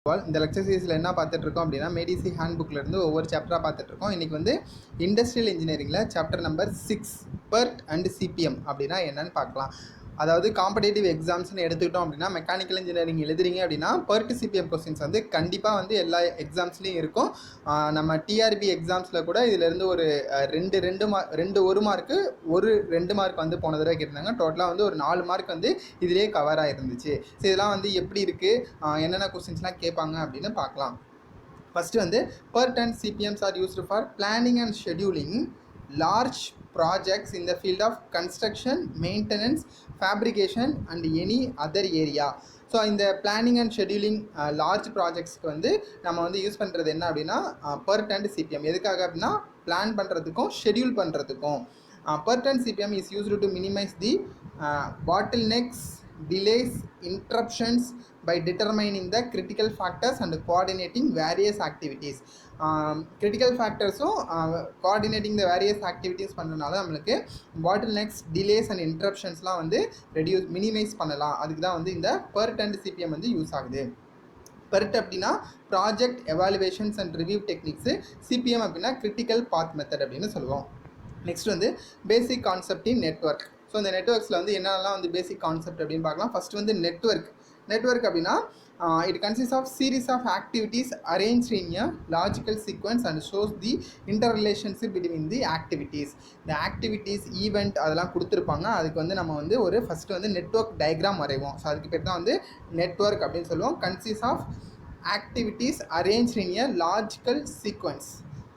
இந்த லெக்சர் சீரிஸில் என்ன பார்த்துட்டு இருக்கோம் அப்படின்னா மேடிசி ஹேண்ட் புக்கில் இருந்து ஒவ்வொரு சாப்டராக பார்த்துட்டு இருக்கோம். இன்றைக்கி வந்து இண்டஸ்ட்ரியல் இன்ஜினியரிங்கில் chapter number 6 PERT and CPM அப்படின்னா என்னன்னு பார்க்கலாம். அதாவது காம்படேட்டிவ் எக்ஸாம்ஸ்னு எடுத்துக்கிட்டோம் அப்படின்னா மெக்கானிக்கல் இன்ஜினியரிங் எழுதுறீங்க அப்படின்னா PERT சிபிஎம் கொஸ்டின்ஸ் வந்து கண்டிப்பாக வந்து எல்லா எக்ஸாம்ஸ்லேயும் இருக்கும். நம்ம டிஆர்பி எக்ஸாம்ஸில் கூட இதிலேருந்து ஒரு ரெண்டு ஒரு மார்க்கு ஒரு 2 மார்க் வந்து போன தடவை கேட்டிருந்தாங்க. டோட்டலாக வந்து ஒரு 4 மார்க் வந்து இதிலே கவர் ஆகிருந்துச்சு. ஸோ இதெல்லாம் வந்து எப்படி இருக்குது, என்னென்ன கொஸ்டின்ஸ்லாம் கேட்பாங்க அப்படின்னு பார்க்கலாம். ஃபஸ்ட்டு வந்து PERT and CPMs are used for planning and scheduling large projects in the field of construction, maintenance, fabrication and any other area. So இந்த பிளானிங் அண்ட் ஷெடியூலிங் லார்ஜ் ப்ராஜெக்ட்ஸ்க்கு வந்து நம்ம வந்து யூஸ் பண்ணுறது என்ன அப்படின்னா PERT and CPM. எதுக்காக அப்படின்னா plan பண்ணுறதுக்கும் ஷெடியூல் பண்ணுறதுக்கும். PERT and CPM is used to minimize the bottlenecks, delays, interruptions by determining the critical factors and coordinating various activities. Critical factorsum coordinating the various activities பண்ணுறதுனால நம்மளுக்கு bottlenecks, delays and interruptionsலாம் வந்து minimize பண்ணலாம். அதுக்கு தான் வந்து இந்த PERT and CPM வந்து use ஆகுது. PERT அப்படின்னா project evaluations and review techniques, CPM அப்படின்னா கிரிட்டிக்கல் பாத் மெத்தட் அப்படின்னு சொல்லுவோம். நெக்ஸ்ட் வந்து basic concept in network. So இந்த நெட்வொர்க்ஸில் வந்து என்னென்னலாம் வந்து பேசிக் கான்செப்ட் அப்படின்னு பார்க்கலாம். ஃபஸ்ட்டு வந்து நெட்வொர்க் அப்படின்னா it consist of series of activities arranged in a logical sequence and shows the interrelationship between the activities. இந்த ஆக்டிவிட்டீஸ் ஈவெண்ட் அதெல்லாம் கொடுத்துருப்பாங்க. அதுக்கு வந்து நம்ம வந்து ஒரு ஃபஸ்ட்டு வந்து நெட்வொர்க் டயக்ராம் வரைவோம். ஸோ அதுக்கு பேர் தான் வந்து நெட்வொர்க் அப்படின்னு சொல்லுவோம். Consist of activities arranged in a logical sequence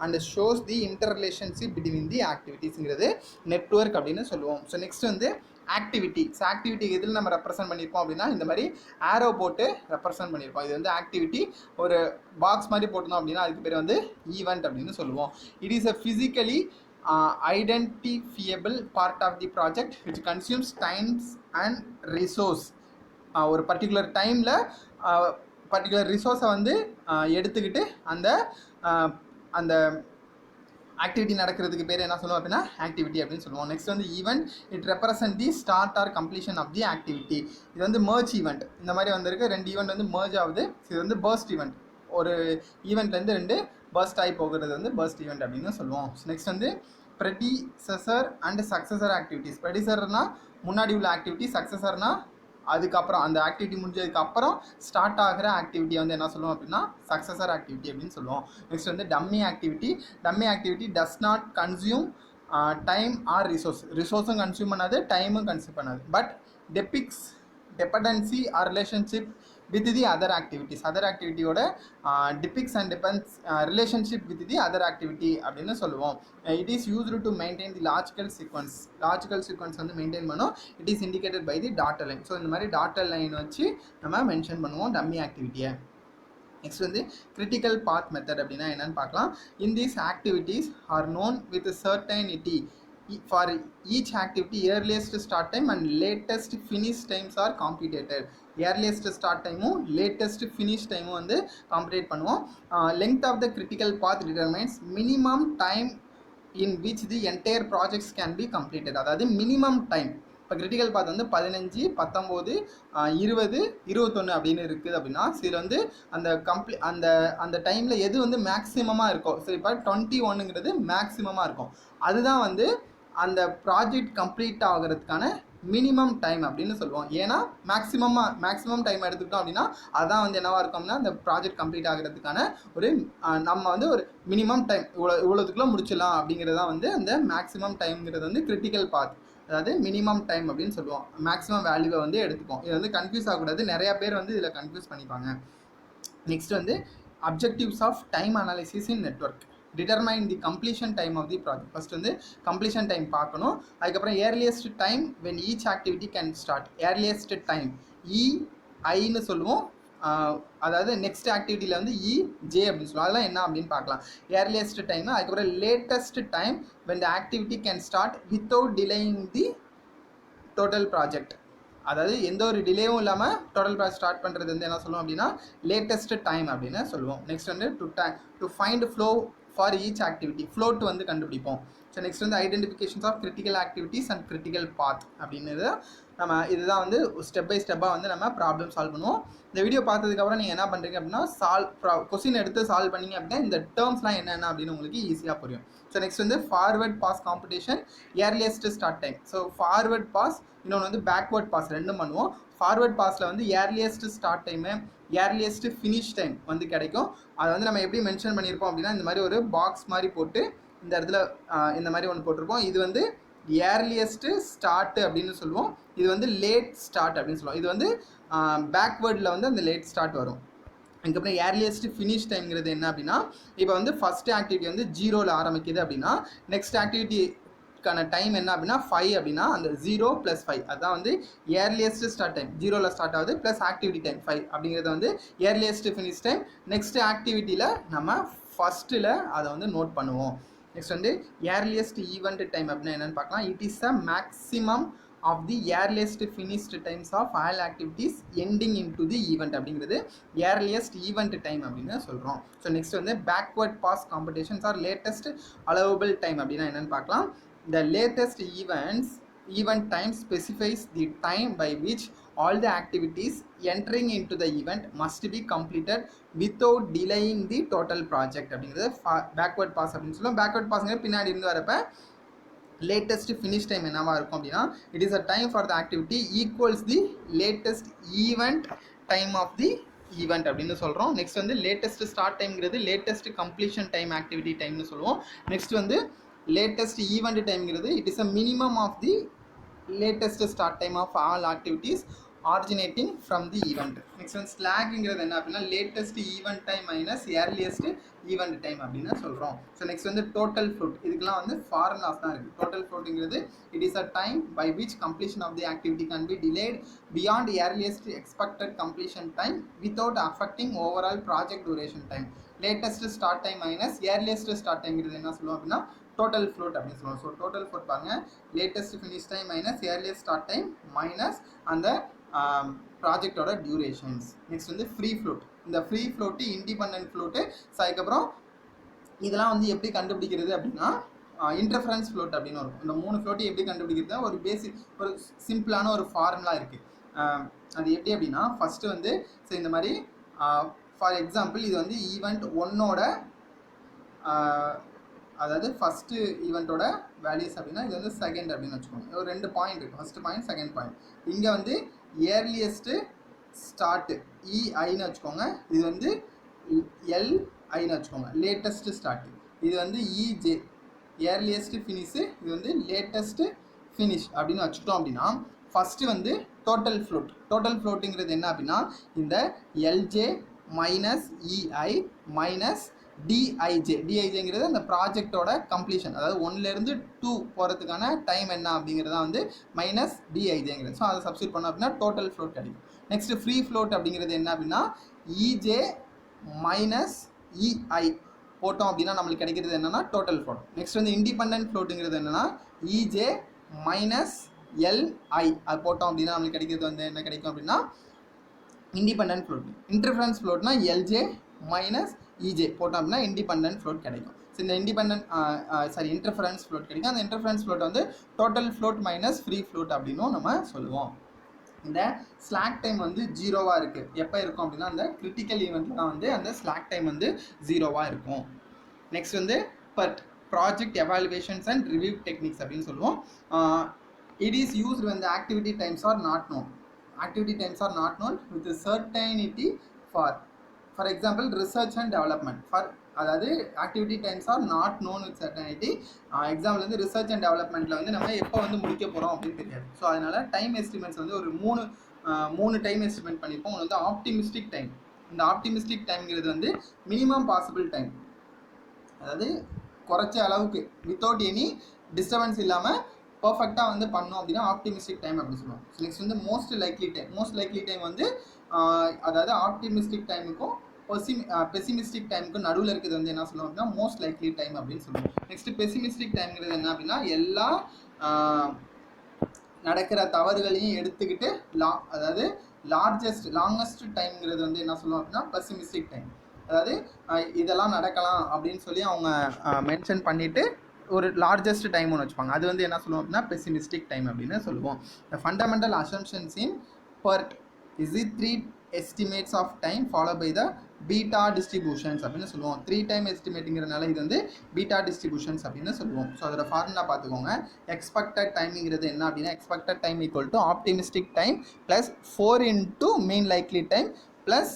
and shows the interrelationship between the ஆக்டிவிட்டீஸுங்கிறது நெட்வொர்க் அப்படின்னு சொல்லுவோம். ஸோ நெக்ஸ்ட் வந்து ஆக்டிவிட்டி. ஸோ ஆக்டிவிட்டி எதில் நம்ம ரெப்ரசென்ட் பண்ணியிருப்போம் அப்படின்னா இந்த மாதிரி ஆரோ போட்டு ரெப்ரசென்ட் பண்ணியிருப்போம். இது வந்து ஆக்டிவிட்டி. ஒரு பாக்ஸ் மாதிரி போட்டோம் அப்படின்னா அதுக்கு பேர் வந்து ஈவெண்ட் அப்படின்னு சொல்லுவோம். It is a physically identifiable part of the project which consumes times and resource. ஒரு பர்டிகுலர் டைமில் பர்டிகுலர் ரிசோர்ஸை வந்து எடுத்துக்கிட்டு அந்த ஆக்டிவிட்டி நடக்கிறதுக்கு பேர் என்ன சொல்லுவோம் அப்படின்னா ஆக்டிவிட்டி அப்படின்னு சொல்லுவோம். நெக்ஸ்ட் வந்து event. It represent the start or completion of the activity. இது வந்து மர்ஜ் ஈவெண்ட். இந்த மாதிரி வந்திருக்கு 2 ஈவெண்ட் வந்து மர்ஜ் ஆகுது. இது வந்து பர்ஸ்ட் ஈவெண்ட். ஒரு ஈவெண்ட்லேருந்து 2 பர்ஸ்ட் ஆகி போகிறது வந்து பர்ஸ்ட் ஈவெண்ட் அப்படின்னு சொல்லுவோம். நெக்ஸ்ட் வந்து ப்ரெடிசஸர் அண்ட் சக்ஸஸர் ஆக்டிவிட்டிஸ். ப்ரெடிசர்னால் முன்னாடி உள்ள ஆக்டிவிட்டி, சக்ஸஸர்னால் அதுக்கப்புறம் அந்த ஆக்டிவிட்டி முடிஞ்சதுக்கப்புறம் ஸ்டார்ட் ஆகிற ஆக்டிவிட்டியை வந்து என்ன சொல்லுவோம் அப்படின்னா சக்ஸஸர் ஆக்டிவிட்டி அப்படின்னு சொல்லுவோம். நெக்ஸ்ட் வந்து dummy activity does not consume time or ரிசோர்ஸும் கன்சியூம் பண்ணாது, டைமும் கன்சியூம் பண்ணாது. But depicts dependency or relationship with the other ஆக்டிவிட்டியோட depicts and relationship with the other activity அப்படின்னு சொல்லுவோம். It is used to maintain the logical sequence வந்து maintain பண்ணும். It is indicated by the dotted line. So இந்த மாதிரி dotted line வச்சு நம்ம mention பண்ணுவோம் டம்மி ஆக்டிவிட்டியை. நெக்ஸ்ட் வந்து கிரிட்டிக்கல் பாத் மெத்தட் அப்படின்னா என்னன்னு பார்க்கலாம். In these activities are known with certainty for each activity earliest start time and latest finish times are computed. earliest start time latest finish time வந்து compute பண்ணுவோம். length of the critical path determines minimum time in which the entire projects can be completed. அதாவது minimum time. இப்போ critical path வந்து 15, 19, 20, 21 அப்படின்னு இருக்குது அப்படின்னா இதில் வந்து அந்த டைமில் எது வந்து மேக்ஸிமமாக இருக்கும். ஸோ இப்போ 21ங்கிறது மேக்ஸிமமாக இருக்கும். அதுதான் வந்து அந்த ப்ராஜெக்ட் கம்ப்ளீட் ஆகிறதுக்கான மினிமம் டைம் அப்படின்னு சொல்லுவோம். ஏன்னா மேக்ஸிமம் டைம் எடுத்துக்கிட்டோம் அப்படின்னா அதான் வந்து என்னவாக இருக்கோம்னா அந்த ப்ராஜெக்ட் கம்ப்ளீட் ஆகிறதுக்கான ஒரு நம்ம வந்து ஒரு மினிமம் டைம் இவ்வளோத்துக்குள்ளே முடிச்சிடலாம் அப்படிங்கிறது தான் வந்து அந்த மேக்ஸிமம் டைம்ங்கிறது வந்து கிரிட்டிக்கல் பாத். அதாவது மினிமம் டைம் அப்படின்னு சொல்லுவோம். மேக்ஸிமம் வேல்யூவை வந்து எடுத்துப்போம். இது வந்து கன்ஃபியூஸ் ஆகக்கூடாது. நிறையா பேர் வந்து இதில் கன்ஃபியூஸ் பண்ணிப்பாங்க. நெக்ஸ்ட் வந்து objectives of time analysis in network. Determine the completion time of the project. First வந்து கம்ப்ளீஷன் டைம் பார்க்கணும். அதுக்கப்புறம் earliest time when each activity can start. Earliest time ஐன்னு சொல்லுவோம். அதாவது நெக்ஸ்ட் ஆக்டிவிட்டியில் வந்து ஜே அப்படின்னு சொல்லுவோம். அதெல்லாம் என்ன அப்படின்னு பார்க்கலாம். Earliest time. அதுக்கப்புறம் latest time when the activity can start without delaying the total project. அதாவது எந்த ஒரு டிலேவும் இல்லாமல் டோட்டல் ப்ராஜெக்ட் ஸ்டார்ட் பண்ணுறது வந்து என்ன சொல்லுவோம் அப்படின்னா லேட்டஸ்ட் டைம் அப்படின்னு சொல்லுவோம். நெக்ஸ்ட் வந்து to find flow for each activity. Float வந்து கண்டுபிடிப்போம். ஸோ நெக்ஸ்ட் வந்து identifications of critical activities and critical path அப்படின்றது நம்ம இதுதான் வந்து ஸ்டெப் பை ஸ்டெப்பாக வந்து நம்ம ப்ராப்ளம் சால்வ் பண்ணுவோம். இந்த வீடியோ பார்த்ததுக்கப்புறம் நீங்கள் என்ன பண்ணுறீங்க அப்படின்னா கொஸ்டின் எடுத்து சால்வ் பண்ணிங்க அப்படின்னா இந்த டேர்ம்ஸ்லாம் என்னென்ன அப்படின்னு உங்களுக்கு ஈஸியாக புரியும். ஸோ நெக்ஸ்ட் வந்து forward pass computation, earliest start time. So forward pass, இன்னொன்று வந்து பேக்வர்ட் பாஸ், ரெண்டும் பண்ணுவோம். ஃபார்வர்ட் பாஸில் வந்து earliest start time, earliest finish time வந்து கிடைக்கும். அதை வந்து நம்ம எப்படி மென்ஷன் பண்ணியிருப்போம் அப்படின்னா இந்த மாதிரி ஒரு பாக்ஸ் மாதிரி போட்டு இந்த இடத்துல இந்த மாதிரி ஒன்று போட்டிருப்போம். இது வந்து ஏர்லியஸ்ட்டு ஸ்டார்ட் அப்படின்னு சொல்லுவோம். இது வந்து லேட் ஸ்டார்ட் அப்படின்னு சொல்லுவோம். இது வந்து பேக்வேர்டில் வந்து அந்த லேட் ஸ்டார்ட் வரும். அதுக்கப்புறம் ஏர்லியஸ்ட் ஃபினிஷ் டைம்ங்கிறது என்ன அப்படின்னா, இப்போ வந்து ஃபஸ்ட்டு ஆக்டிவிட்டி வந்து 0ல் ஆரம்பிக்குது அப்படின்னா நெக்ஸ்ட் ஆக்டிவிட்டிக்கான டைம் என்ன அப்படின்னா 5 அப்படின்னா அந்த 0 + 5 அதுதான் வந்து ஏர்லியஸ்ட் ஸ்டார்ட் டைம். 0ல் ஸ்டார்ட் ஆகுது ப்ளஸ் ஆக்டிவிட்டி டைம் 5 அப்படிங்கிறது வந்து ஏர்லியஸ்ட் ஃபினிஷ் டைம். நெக்ஸ்ட் ஆக்டிவிட்டியில் நம்ம ஃபஸ்ட்டில் அதை வந்து நோட் பண்ணுவோம். நெக்ஸ்ட் வந்து ஏர்லியஸ்ட் ஈவெண்ட் டைம் அப்படின்னா என்னென்னு பார்க்கலாம். It is a maximum of the earliest finished times of all activities ending in to the event அப்படிங்கிறது ஏர்லியஸ்ட் ஈவெண்ட் டைம் அப்படின்னு சொல்கிறோம். ஸோ நெக்ஸ்ட் வந்து backward pass computations or latest allowable time அப்படின்னா என்னென்னு பார்க்கலாம். The latest event time specifies the time by which all the activities entering into the event must be completed without delaying the total project அப்படிங்கிறது backward pass அப்படின்னு சொல்லுவோம். backward passங்கிறது பின்னாடி இருந்து வரப்ப latest finish time என்னவா இருக்கும் அப்படின்னா it is a time for the activity equals the latest event time of the event அப்படின்னு சொல்கிறோம். நெக்ஸ்ட் வந்து லேட்டஸ்ட் ஸ்டார்ட் டைம்ங்கிறது லேட்டஸ்ட் கம்ப்ளீஷன் டைம் ஆக்டிவிட்டி டைம்னு சொல்லுவோம். நெக்ஸ்ட் வந்து latest event டைம்ங்கிறது it is a minimum of the latest start time of all activities originating from the event. next one slacங்கிறது என்ன அப்படின்னா latest event time minus earliest event time அப்படின்னு சொல்கிறோம். So next வந்து total float, இதுக்கெல்லாம் வந்து formulas தான் இருக்குது. total floatங்கிறது it is a time by which completion of the activity can be delayed beyond earliest expected completion time without affecting overall project duration time. latest start time minus earliest start timeங்கிறது என்ன சொல்லுவோம் அப்படின்னா total float அப்படின்னு சொல்லுவோம். So total float பாருங்க, latest finish time minus earliest start time minus அந்த ப்ராஜெக்டோட durations. Next வந்து free float. இந்த free float, independent float, so அதுக்கப்புறம் இதெல்லாம் வந்து எப்படி கண்டுபிடிக்கிறது அப்படின்னா இன்டர்ஃபரன்ஸ் ஃப்ளோட் அப்படின்னு வரும். இந்த 3 ஃப்ளோட்டு எப்படி கண்டுபிடிக்கிறது ஒரு பேசிக் ஒரு சிம்பிளான ஒரு ஃபார்முலா இருக்குது. அது எப்படி அப்படின்னா ஃபஸ்ட்டு வந்து ஸோ இந்த மாதிரி ஃபார் எக்ஸாம்பிள் இது வந்து ஈவெண்ட் 1ஓட அதாவது ஃபஸ்ட்டு ஈவெண்ட்டோட வேல்யூஸ் அப்படின்னா இது வந்து செகண்ட் அப்படின்னு வச்சுக்கோங்க. ஒரு 2 பாயிண்ட் இருக்குது, ஃபஸ்ட்டு பாயிண்ட் செகண்ட் பாயிண்ட். இங்கே வந்து ஏர்லியஸ்ட்டு ஸ்டார்ட்டு இஐன்னு வச்சுக்கோங்க, இது வந்து எல்ஐன்னு வச்சுக்கோங்க, லேட்டஸ்ட்டு ஸ்டார்ட்டு. இது வந்து இஜே ஏர்லியஸ்ட்டு ஃபினிஷு, இது வந்து லேட்டஸ்ட்டு ஃபினிஷ் அப்படின்னு வச்சுட்டோம். அப்படின்னா ஃபஸ்ட்டு வந்து டோட்டல் ஃப்ளோட். டோட்டல் ஃப்ளோட்டுங்கிறது என்ன அப்படின்னா இந்த எல்ஜே மைனஸ் இஐ மைனஸ் டிஐஜேங்கிறது அந்த ப்ராஜெக்டோட கம்ப்ளீஷன், அதாவது 1லேருந்து 2 போகிறதுக்கான டைம் என்ன அப்படிங்கிறத வந்து மைனஸ் டிஐஜேங்கிறது. ஸோ அதை சப்ஸ்டியூட் பண்ணோம் அப்படின்னா டோட்டல் ஃப்ளோட் கிடைக்கும். நெக்ஸ்ட் ஃப்ரீ ஃப்ளோட் அப்படிங்கிறது என்ன அப்படின்னா இஜே மைனஸ் இஐ போட்டோம் அப்படின்னா நம்மளுக்கு கிடைக்கிறது என்னென்னா டோட்டல் ஃப்ளோட். நெக்ஸ்ட் வந்து இண்டிபெண்டன்ட் ஃப்ளோட்டுங்கிறது என்னென்னா இஜே மைனஸ் எல்ஐ அது போட்டோம் அப்படின்னா நம்மளுக்கு கிடைக்கிறது வந்து என்ன கிடைக்கும் அப்படின்னா இண்டிபெண்டன்ட் ஃப்ளோட். இன்டர்ஃபரன்ஸ் ஃப்ளோட்னா எல்ஜே மைனஸ் இஜே போட்டோம் அப்படின்னா இண்டிபெண்டன்ட் ஃப்ளோட் கிடைக்கும். ஸோ இந்த இன்டர்ஃபரன்ஸ் ஃப்ளோட் கிடைக்கும். அந்த இன்டர்ஃபரன்ஸ் ஃப்ளோட் வந்து total float minus free float அப்படின்னும் நம்ம சொல்லுவோம். இந்த ஸ்லாக் டைம் வந்து 0வாக இருக்குது. எப்போ இருக்கும் அப்படின்னா அந்த கிரிட்டிக்கல் ஈவெண்ட்டில் தான் வந்து அந்த ஸ்லாக் டைம் வந்து 0வாக இருக்கும். நெக்ஸ்ட் வந்து but project evaluations and review techniques அப்படின்னு சொல்லுவோம். It is used when the activity times are not known. Activity times are not known with certainty for example research and development. அதாவது activity times are not known with certainty. Example வந்து research and டெவலப்மெண்ட்டில் வந்து நம்ம எப்போ வந்து முடிக்க போகிறோம் அப்படின்னு தெரியாது. ஸோ அதனால் டைம் எஸ்டிமேட்ஸ் வந்து ஒரு மூணு டைம் எஸ்டிமேட் பண்ணியிருப்போம். ஒன்று வந்து ஆப்டிமிஸ்டிக் டைம். இந்த ஆப்டிமிஸ்டிக் டைம்ங்கிறது வந்து மினிமம் பாசிபிள் டைம், அதாவது குறைச்ச அளவுக்கு வித்தவுட் எனி டிஸ்டர்பன்ஸ் இல்லாமல் பர்ஃபெக்டாக வந்து பண்ணோம் அப்படின்னா ஆப்டிமிஸ்டிக் டைம் அப்படின்னு சொல்லுவோம். ஸோ நெக்ஸ்ட் வந்து மோஸ்ட் லைக்லி டைம் வந்து அதாவது ஆப்டிமிஸ்டிக் டைமுக்கும் பெசிமிஸ்டிக் டைமுக்கும் நடுவில் இருக்கிறது வந்து என்ன சொல்லுவோம் அப்படின்னா மோஸ்ட் லைக்லி டைம் அப்படின்னு சொல்லுவோம். நெக்ஸ்ட் பெசிமிஸ்டிக் டைம்ங்கிறது என்ன அப்படின்னா எல்லா நடக்கிற தவறுகளையும் எடுத்துக்கிட்டு அதாவது லாங்கஸ்ட் டைம்ங்கிறது வந்து என்ன சொல்லுவோம் அப்படின்னா பெசிமிஸ்டிக் டைம். அதாவது இதெல்லாம் நடக்கலாம் அப்படின்னு சொல்லி அவங்க மென்ஷன் பண்ணிவிட்டு ஒரு லார்ஜஸ்ட் டைம் ஒன்று வச்சுப்பாங்க. அது வந்து என்ன சொல்லுவோம் அப்படின்னா பெசிமிஸ்டிக் டைம் அப்படின்னு சொல்லுவோம். The fundamental assumptions in PERT is the 3 estimates of time followed by the beta distributions அப்படின்னு சொல்லுவோம். 3 டைம் எஸ்டிமேட்டுங்கிறதுனால இது வந்து பீட்டா டிஸ்ட்ரிபியூஷன்ஸ் அப்படின்னு சொல்லுவோம். ஸோ அதோட ஃபார்முலா பார்த்துக்கோங்க. எக்ஸ்பெக்டட் டைமிங்கிறது என்ன அப்படின்னா expected time equal to optimistic time plus 4 into mean likely time plus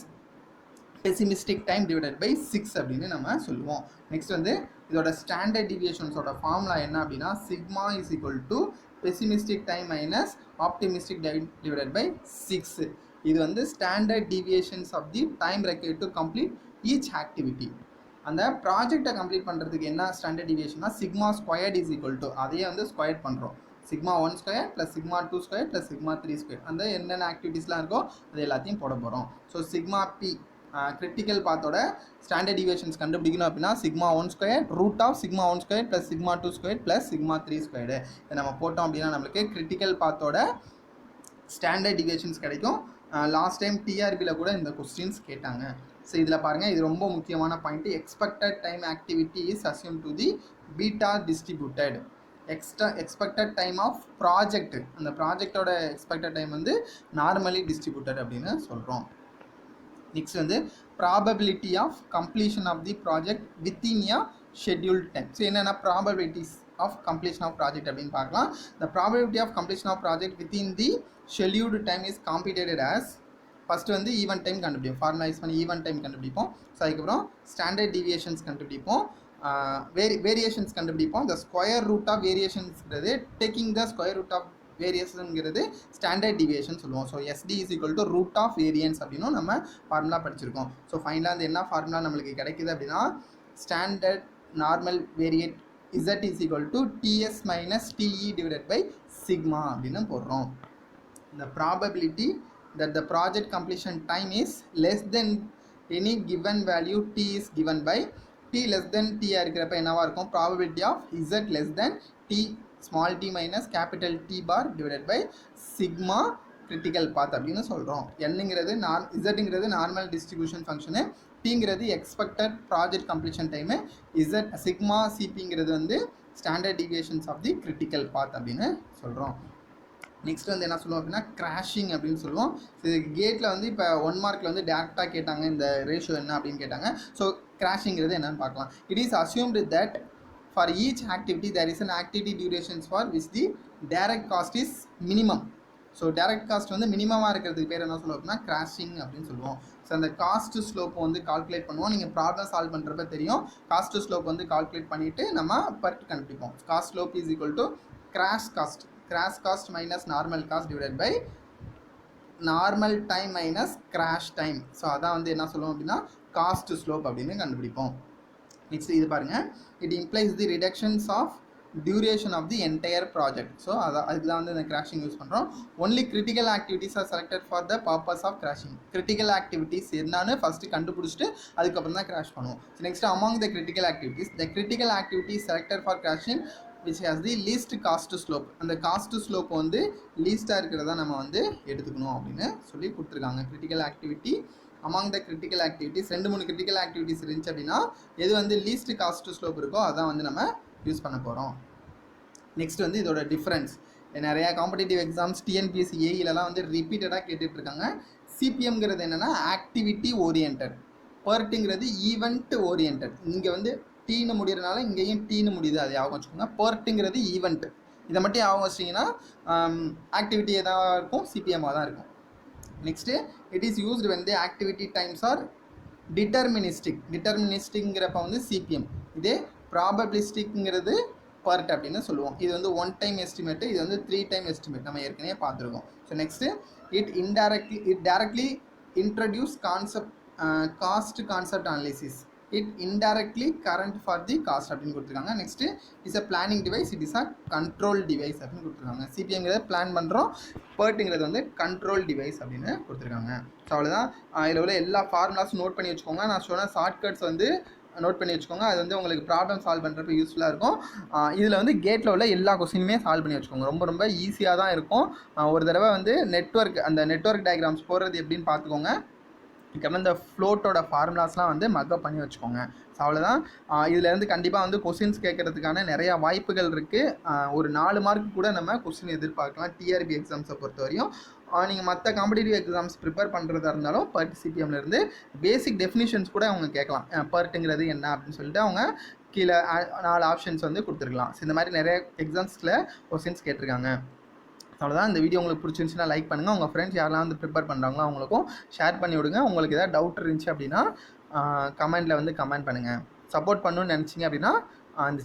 pessimistic time divided by 6 அப்படின்னு நம்ம சொல்லுவோம். நெக்ஸ்ட் வந்து இதோட ஸ்டாண்டர்ட் டிவியேஷன்ஸோட ஃபார்முலா என்ன அப்படின்னா sigma is equal to pessimistic time minus optimistic divided by 6. இது வந்து standard deviations of the time required to complete each activity. அந்த ப்ராஜெக்டை கம்ப்ளீட் பண்ணுறதுக்கு என்ன ஸ்டாண்டர்ட் டிவியேஷன்னா sigma squared is equal to அதையே வந்து ஸ்கொயர் பண்ணுறோம். Sigma 1 square plus sigma 2 square plus sigma 3 square அந்த என்னென்ன ஆக்டிவிட்டீஸ்லாம் இருக்கோ அது எல்லாத்தையும் போட போகிறோம். ஸோ சிக்மா பி கிரிட்டிக்கல் பாத்தோட ஸ்டாண்டர்ட் டிவியேஷன்ஸ் கண்டுபிடிக்கணும் அப்படின்னா sigma 1 square root of sigma 1 square plus sigma 2 square plus sigma 3 squared இதை நம்ம போட்டோம் அப்படின்னா நம்மளுக்கு கிரிட்டிக்கல் பாத்தோட ஸ்டாண்டர்ட் டிவியேஷன்ஸ் கிடைக்கும். லாஸ்ட் டைம் டிஆர்பியில் கூட இந்த கொஸ்டின்ஸ் கேட்டாங்க. ஸோ இதில் பாருங்கள் இது ரொம்ப முக்கியமான point. Expected time activity is assume to the beta distributed. Expected time of project அந்த ப்ராஜெக்டோட எக்ஸ்பெக்டட் டைம் வந்து நார்மலி டிஸ்ட்ரிபியூட்டட் அப்படின்னு சொல்கிறோம். நெக்ஸ்ட் வந்து probability of completion of the project within a scheduled time. So என்னென்ன probabilities of completion of project அப்படின்னு பார்க்கலாம். The probability of completion of project within the scheduled time is computed as first வந்து event time கண்டுபிடிப்போம். Formalise பண்ணி event time கண்டுபிடிப்போம். So அதுக்கப்புறம் standard deviations கண்டுபிடிப்போம். Variations கண்டுபிடிப்போம். த ஸ்கொயர் ரூட் ஆஃப் வேரியேஷன்ஸ்ங்கிறது taking the square root of வேரியேஷனுங்கிறது standard deviation சொல்லுவோம். So SD is equal to root of variance அப்படின்னு நம்ம ஃபார்முலா படிச்சிருக்கோம். ஸோ ஃபைனலாக அந்த என்ன ஃபார்முலா நம்மளுக்கு கிடைக்குது அப்படின்னா standard normal variate Z is equal to TS minus TE divided by sigma அப்படின்னு போடுறோம். The probability that the project completion time is less than any given value t is given by t less than t இருக்கிறப்ப என்னவா இருக்கும் probability of z less than t small t minus capital T bar divided by sigma critical path அப்படின்னு சொல்கிறோம். என்னங்கிறது zங்கிறது normal distribution function, tங்கிறது expected project completion time, z sigma சிபிங்கிறது வந்து standard deviations of the critical path அப்படின்னு சொல்கிறோம். Next வந்து என்ன சொல்லுவோம் அப்படின்னா கிராஷிங் அப்படின்னு சொல்லுவோம். இது கேட்டில் வந்து இப்போ 1 மார்க்கில் வந்து டேரெக்டாக கேட்டாங்க இந்த ரேஷியோ என்ன அப்படின்னு கேட்டாங்க. ஸோ கிராஷிங்கிறது என்னன்னு பார்க்கலாம். It is assumed that for each activity there is an activity durations for which the direct cost is minimum. So direct cost வந்து மினிமமாக இருக்கிறதுக்கு பேர் என்ன சொல்லுவோம் அப்படின்னா கிராஷிங் அப்படின்னு சொல்லுவோம். ஸோ அந்த காஸ்ட் ஸ்லோப் வந்து கால்குலேட் பண்ணுவோம். நீங்கள் ப்ராப்ளம் சால்வ் பண்ணுறப்ப தெரியும். காஸ்ட் ஸ்லோப் வந்து கால்குலேட் பண்ணிவிட்டு நம்ம பர்ட் கண்டுபிடிப்போம். Cost slope is equal to crash cost minus normal cost divided by normal time minus crash time. So அதான் வந்து என்ன சொல்லுவோம் அப்படின்னா காஸ்ட் ஸ்லோப் அப்படின்னு கண்டுபிடிப்போம். நெக்ஸ்ட் இது பாருங்கள். It implies the reductions of duration of the entire project. So அதுக்கு தான் வந்து இந்த கிராஷிங் யூஸ் பண்ணுறோம். Only critical activities are selected for the purpose of crashing. Critical activities என்னன்னு ஃபஸ்ட்டு கண்டுபிடிச்சிட்டு அதுக்கப்புறம் தான் கிராஷ் பண்ணுவோம். So next among the critical activities the critical activities selected for crashing which has the least cost slope. அந்த cost slope வந்து லீஸ்ட்டாக இருக்கிறதா நம்ம வந்து எடுத்துக்கணும் அப்படின்னு சொல்லி கொடுத்துருக்காங்க. Critical activity among the critical activities 2-3 critical activities இருந்துச்சு அப்படின்னா எது வந்து லீஸ்ட் காஸ்ட் ஸ்லோப் இருக்கோ அதான் வந்து நம்ம யூஸ் பண்ண போகிறோம். நெக்ஸ்ட் வந்து இதோட டிஃப்ரென்ஸ். நிறையா காம்படிட்டிவ் எக்ஸாம்ஸ் டிஎன்பிஎஸ்சி ஏஇலலாம் வந்து ரிப்பீட்டடாக கேட்டுட்ருக்காங்க. சிபிஎம்ங்கிறது என்னென்னா ஆக்டிவிட்டி ஓரியன்ட், பர்ட்டுங்கிறது ஈவெண்ட் ஓரியன்ட். இங்கே வந்து டீன்னு முடிகிறனால இங்கேயும் டீன்னு முடியுது, அதை ஞாபகம் வச்சுக்கோங்க. பர்ட்டுங்கிறது ஈவெண்ட், இதை மட்டும் ஞாபகம் வச்சிட்டிங்கன்னா ஆக்டிவிட்டி எதாக இருக்கும் சிபிஎம்மாக தான் இருக்கும். Next it is used when the activity times are டிட்டர்மினிஸ்டிக்ங்கிறப்ப வந்து சிபிஎம். இதே ப்ராபபிலிஸ்டிக்ங்கிறது பர்ட் அப்படின்னு சொல்லுவோம். இது வந்து 1 டைம் எஸ்டிமேட்டு, இது வந்து 3 டைம் எஸ்டிமேட் நம்ம ஏற்கனவே பார்த்துருக்கோம். So next it directly introduce cost concept analysis. It indirectly current for the cost அப்படின்னு கொடுத்துருக்காங்க. Next it's a planning device, it is a control device அப்படின்னு கொடுத்துருக்காங்க. சிபிஎம்ங்கிறத பிளான் பண்ணுறோம், பர்ட்டுங்கிறது வந்து கண்ட்ரோல் டிவைஸ் அப்படின்னு கொடுத்துருக்காங்க. ஸோ அவ்வளோதான். இதில் உள்ள எல்லா ஃபார்முலாஸும் நோட் பண்ணி வச்சுக்கோங்க. நான் சொன்ன ஷார்ட்கட்ஸ் வந்து நோட் பண்ணி வச்சுக்கோங்க. அது வந்து உங்களுக்கு ப்ராப்ளம் சால்வ் பண்ணுறப்ப யூஸ்ஃபுல்லாக இருக்கும். இதில் வந்து கேட்டில் உள்ள எல்லா கொஸ்டினுமே சால்வ் பண்ணி வச்சுக்கோங்க. ரொம்ப ரொம்ப ஈஸியாக தான் இருக்கும். ஒரு தடவை வந்து அந்த நெட்வொர்க் டயக்ராம்ஸ் போடுறது எப்படின்னு பார்த்துக்கோங்க. அதுக்கப்புறம் இந்த ஃப்ளோட்டோட ஃபார்முலாஸ்லாம் வந்து மக்கப் பண்ணி வச்சுக்கோங்க. ஸோ அவ்வளோதான். இதுலேருந்து கண்டிப்பாக வந்து கொஸ்டின்ஸ் கேட்கறதுக்கான நிறையா வாய்ப்புகள் இருக்குது. ஒரு 4 மார்க் கூட நம்ம கொஸ்டின் எதிர்பார்க்கலாம் டிஆர்பி எக்ஸாம்ஸை பொறுத்த வரையும். நீங்கள் மற்ற காம்படிட்டிவ் எக்ஸாம்ஸ் ப்ரிப்பேர் பண்ணுறதா இருந்தாலும் பர்ட் சிபிஎம்லேருந்து பேசிக் டெஃபினிஷன்ஸ் கூட அவங்க கேட்கலாம். பர்ட்டுங்கிறது என்ன அப்படின்னு சொல்லிட்டு அவங்க கீழே 4 ஆப்ஷன்ஸ் வந்து கொடுத்துருக்கலாம். ஸோ இந்த மாதிரி நிறைய எக்ஸாம்ஸில் கொஸ்டின்ஸ் கேட்டிருக்காங்க. அவ்வளோதான். இந்த வீடியோ உங்களுக்கு பிடிச்சிருந்துச்சுன்னா லைக் பண்ணுங்கள். உங்கள் ஃப்ரெண்ட்ஸ் யாரெல்லாம் வந்து ப்ரிப்பேர் பண்ணுறாங்களோ அவங்களுக்கும் ஷேர் பண்ணி விடுங்க. உங்களுக்கு ஏதாவது டவுட் இருந்துச்சு அப்படின்னா கமெண்ட்டில் வந்து கமெண்ட் பண்ணுங்கள். சப்போர்ட் பண்ணணும்னு நினச்சிங்க அப்படின்னா இந்த